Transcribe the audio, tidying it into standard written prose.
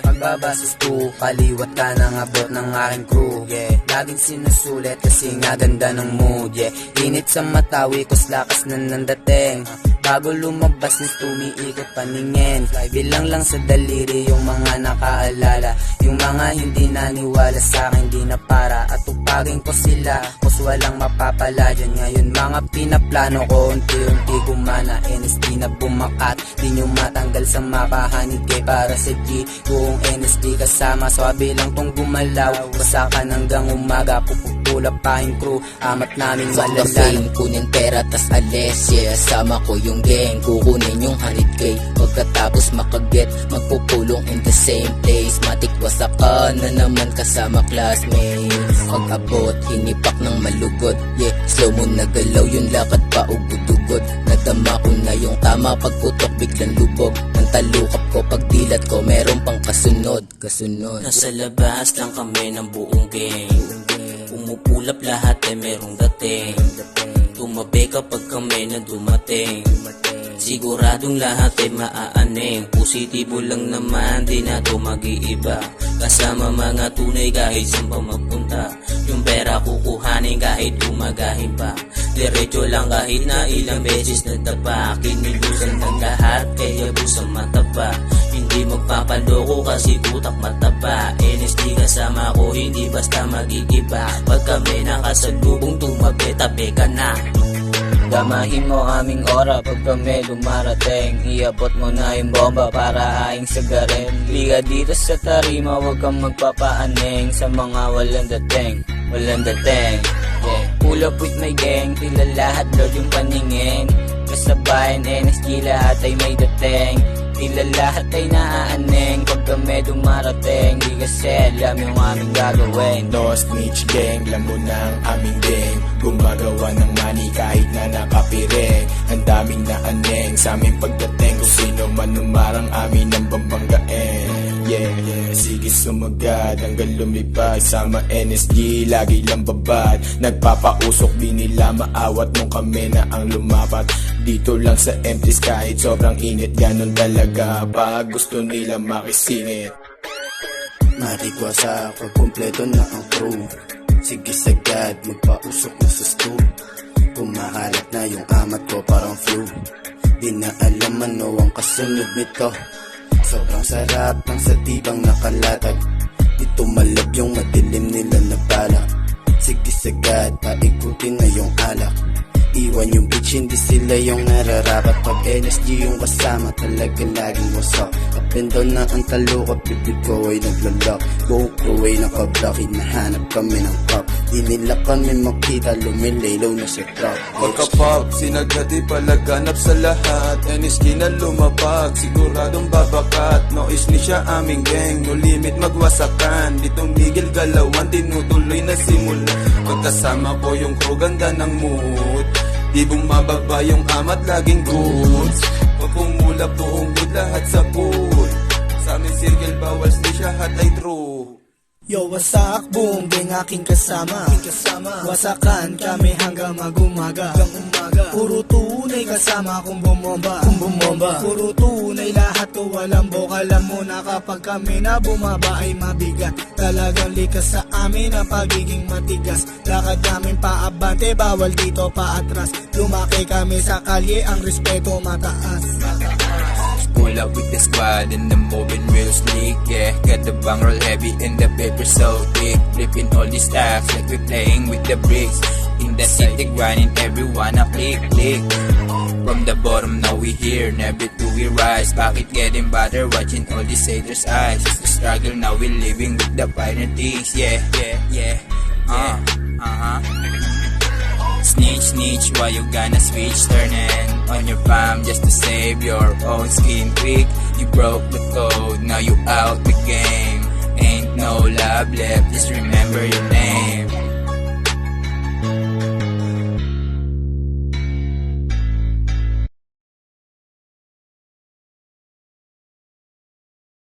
Pagbabasos to, kaliwat ka ng abot ng aking crew. Laging sinusulit kasi nga ganda ng mood. Init sa mata, wikos lakas na nandating. Bago lumabas nito tumiikot paningin. Bilang lang sa daliri yung mga nakaalala. Yung mga hindi naniwala sa akin di na para. At upagin ko sila, cause walang mapapala dyan. Ngayon mga pinaplano ko, unti-unti gumana. NSD na bumakat, di nyo matanggal sa makahanig. Para sa G, buong NSD kasama. Swabe lang tong gumalaw, basakan hanggang umaga. Pupulap pa yung crew, amat namin malala. Fuck the fame, kunin pera tas alis. Sama ko yung gang, kukunin yung 100k. Pagkatapos makaget, magpupulong in the same place. Matikwasak ka na naman kasama classmates. Pag-abot, hinipak ng malugod. Slow mo na galaw yung lakad pa ugod-ugod. Nadama ko na yung tama, pagputok biglang lubog. Nang talukap ko, pagdilat ko, meron pang kasunod. Nasa labas lang kami ng buong gang. Umupulap lahat ay merong dating. Tumabi kapag kami na dumating. Siguradong lahat ay maaaning. Positibo lang naman, di na to mag-iiba. Kasama mga tunay kahit saan pa magpunta. Yung pera kukuhanin kahit umagahin pa. Diretso lang kahit na ilang beses natapa. Kinilusan ng lahat kaya busang mataba. Hindi magpapaloko kasi utak mataba. NSD kasama ko hindi basta mag-iiba. Pag kami nakasalubong tumabi-tabi ka na. Damahin mo aming ora pag kami dumarating. Iabot mo na yung bomba para aing sagarin. Liga dito sa tarima, wag kang magpapaaning. Sa mga walang dating. Pull up with my gang, tila lahat load yung paningin. Kasabayan NSG lahat ay may dating. Tila lahat ay naaaning. Pag kami dumarating, di kasi alam yung aming gagawin. No snitch gang, lamo na ang aming gang. Gumagawa ng money kahit na nakapiring. Ang daming naaneng sa aming pagdating. Kung sino man umarang amin ang bambanggain. Sige sumagad hanggang lumipad. Sama NSG, lagi lang babad. Nagpapausok, di nila maawat nung kami na ang lumapat. Dito lang sa empties kahit sobrang init. Ganon talaga pag gusto nila makisingit. Marigwasa pag kumpleto na ang crew. Sige sagad, magpausok na sa stool. Kumakalat na yung amat ko parang flu. Di na alam ano ang kasunod nito. Sobrang sarap ng satibang nakalatag. Di tumalab yung madilim nila na balak. Sige sagad, paikutin na yung alak. Iwan yung bitch, hindi sila yung nararapat. Pag NSG yung kasama, talaga laging wasak. Up and down na ang talukap, bibig ko ay naglalak. GoPro ay nakablock, hinahanap kami ng pop. Di nila kami makita, lumilaylaw na sa trap. Pagkapag sinagadi palaganap sa lahat. NSG na lumabag, siguradong babakat. No is ni siya aming gang, no limit magwasakan. Di tumigil galawan, tinutuloy na simula. Pagkasama ko yung crew, ganda ng mood. Di bumababa yung amat, laging goods. Pag pumula buong good, lahat sa pool. Sa aming circle, bawal snitch, lahat ay true. Yo, wasak, buong gang aking kasama. Wasakan kami hanggang magumaga. Puro tunay kasama kung bumomba. Puro tunay lahat ko walang bok. Alam mo na kapag kami na bumaba ay mabigat. Talagang likas sa amin ang pagiging matigas. Lakad namin paabante, bawal dito paatras. Lumaki kami sa kalye, ang respeto mataas. Pull up with the squad and the moving real sneak. Got the bang roll heavy and the paper so thick. Flipping all these stacks like we playing with the bricks. In the city grinding, everyone a click. From the bottom now we here, never do we rise. Bakit getting better, watching all these haters' eyes. The struggle now we living with the finer things. Snitch, why you gonna switch? Turning on your palm just to save your own skin quick. You broke the code, now you out the game. Ain't no love left, just remember your name.